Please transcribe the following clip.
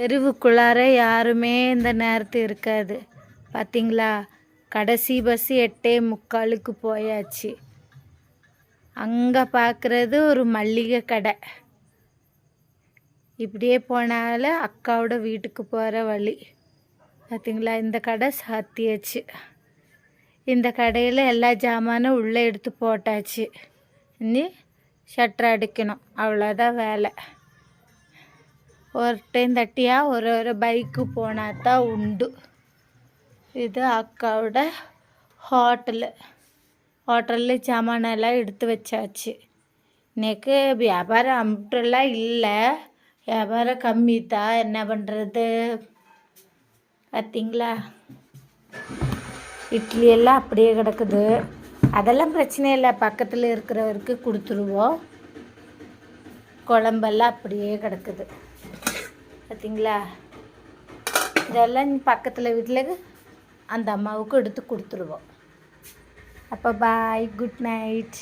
தெருவுக்குள்ளார யாருமே இந்த நேரத்து இருக்காது. பார்த்தீங்களா, கடைசி பஸ் 8:45க்கு போயாச்சு. அங்கே பார்க்குறது ஒரு மல்லிகை கடை. இப்படியே போனாலும் அக்காவோட வீட்டுக்கு போகிற வழி. பார்த்தீங்களா, இந்த கடை சாத்தியாச்சு. இந்த கடையில் எல்லா ஜாமானும் உள்ளே எடுத்து போட்டாச்சு. இனி ஷட்டர் அடிக்கணும், அவ்வளோதான் வேலை. ஒரு டைம் தட்டியா ஒரு பைக்கு போனால் தான் உண்டு. இது அக்காவோட ஹோட்டலில் சாமானெல்லாம் எடுத்து வச்சாச்சு. இன்றைக்கு வியாபாரம் அம்புட்டெல்லாம் இல்லை, வியாபாரம் கம்மி தான். என்ன பண்ணுறது, பார்த்தீங்களா, இட்லி எல்லாம் அப்படியே கிடக்குது. அதெல்லாம் பிரச்சனை இல்லை, பக்கத்தில் இருக்கிறவருக்கு கொடுத்துருவோம். குழம்பெல்லாம் அப்படியே கிடக்குது. பார்த்தீங்களா, இதெல்லாம் பக்கத்தில் வீட்டில் அந்த அம்மாவுக்கு எடுத்து கொடுத்துருவோம். அப்போ பாய், குட் நைட்.